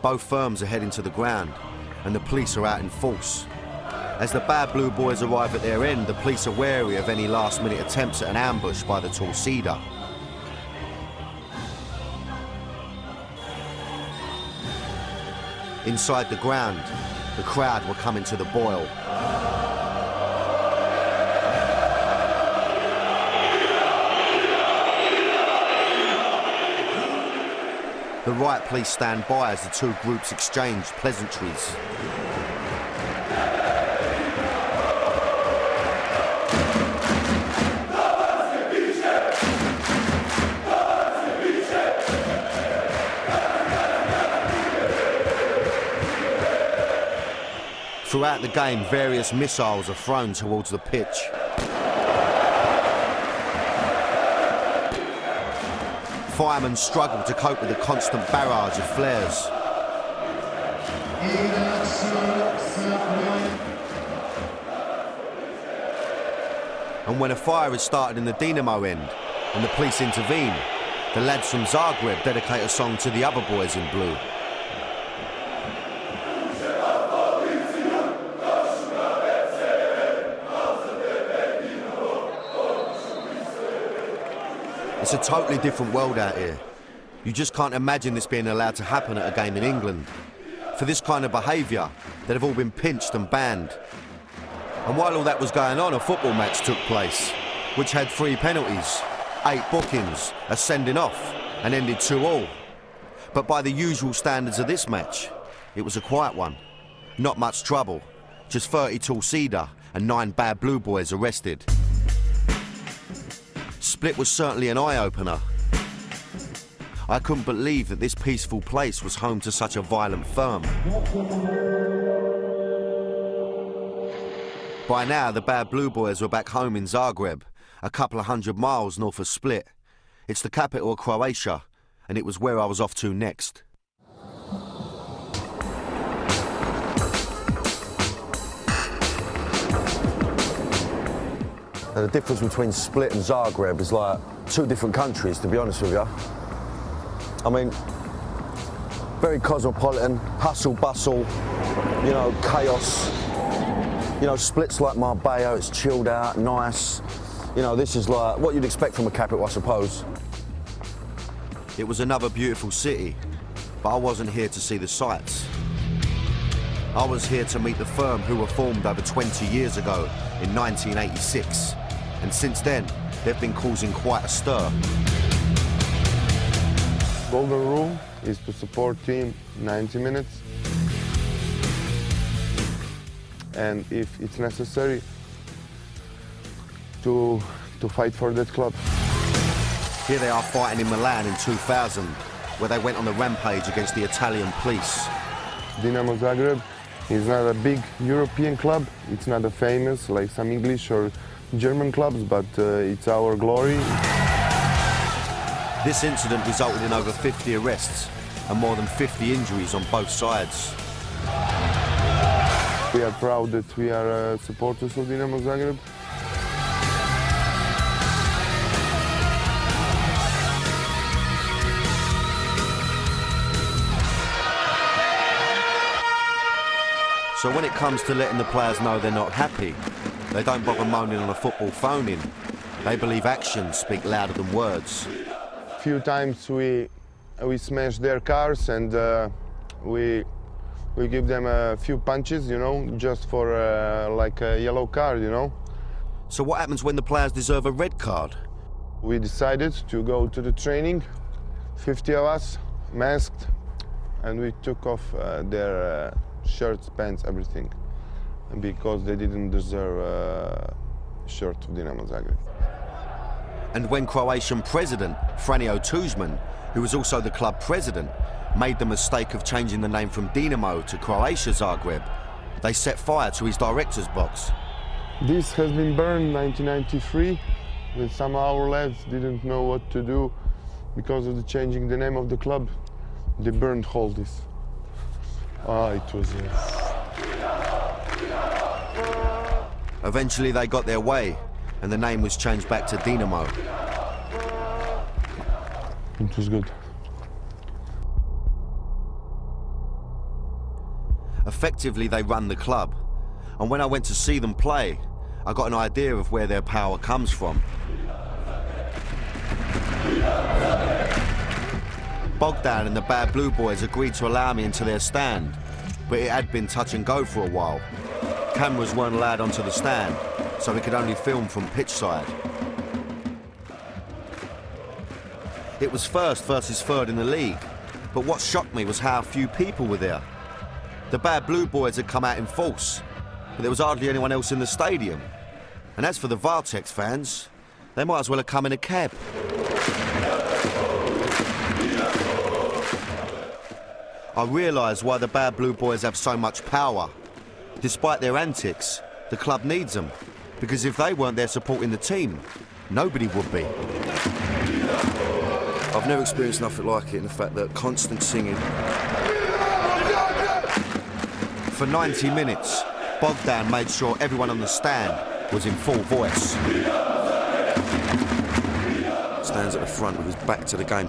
Both firms are heading to the ground, and the police are out in force. As the bad blue boys arrive at their end, the police are wary of any last-minute attempts at an ambush by the tall cedar. Inside the ground, the crowd were coming to the boil. The riot police stand by as the two groups exchange pleasantries. Throughout the game, various missiles are thrown towards the pitch. Firemen struggle to cope with the constant barrage of flares. And when a fire is started in the Dinamo end and the police intervene, the lads from Zagreb dedicate a song to the other boys in blue. It's a totally different world out here. You just can't imagine this being allowed to happen at a game in England. For this kind of behaviour, they'd have all been pinched and banned. And while all that was going on, a football match took place, which had 3 penalties, 8 bookings, a sending off, and ended 2-2. But by the usual standards of this match, it was a quiet one. Not much trouble, just 30 tall cedar and 9 bad blue boys arrested. Split was certainly an eye-opener. I couldn't believe that this peaceful place was home to such a violent firm. By now, the bad blue boys were back home in Zagreb, a couple of 100 miles north of Split. It's the capital of Croatia, and it was where I was off to next. The difference between Split and Zagreb is like 2 different countries, to be honest with you. I mean, very cosmopolitan, hustle, bustle, you know, chaos. You know, Split's like Marbella, it's chilled out, nice. You know, this is like what you'd expect from a capital, I suppose. It was another beautiful city, but I wasn't here to see the sights. I was here to meet the firm who were formed over 20 years ago in 1986. And since then, they've been causing quite a stir. Golden rule is to support team 90 minutes. And if it's necessary, to fight for that club. Here they are fighting in Milan in 2000, where they went on the rampage against the Italian police. Dinamo Zagreb is not a big European club. It's not a famous like some English or German clubs, but it's our glory. This incident resulted in over 50 arrests and more than 50 injuries on both sides. We are proud that we are supporters of Dinamo Zagreb. So when it comes to letting the players know they're not happy, they don't bother moaning on a football phone-in. They believe actions speak louder than words. A few times we smash their cars and we give them a few punches, you know, just for like a yellow card, you know. So what happens when the players deserve a red card? We decided to go to the training, 50 of us, masked, and we took off their shirts, pants, everything, because they didn't deserve a shirt of Dinamo Zagreb. And when Croatian president Franjo Tuđman, who was also the club president, made the mistake of changing the name from Dinamo to Croatia Zagreb, they set fire to his director's box. This has been burned in 1993, when some of our lads didn't know what to do because of the changing the name of the club. They burned all this. It was... Eventually they got their way, and the name was changed back to Dinamo. It was good. Effectively, they run the club. And when I went to see them play, I got an idea of where their power comes from. Bogdan and the Bad Blue Boys agreed to allow me into their stand, but it had been touch and go for a while. Cameras weren't allowed onto the stand, so we could only film from pitch side. It was first versus third in the league, but what shocked me was how few people were there. The Bad Blue Boys had come out in force, but there was hardly anyone else in the stadium. And as for the Vartex fans, they might as well have come in a cab. I realised why the Bad Blue Boys have so much power. Despite their antics, the club needs them, because if they weren't there supporting the team, nobody would be. I've never experienced nothing like it in the fact that constant singing. For 90 minutes, Bogdan made sure everyone on the stand was in full voice. Stands at the front with his back to the game.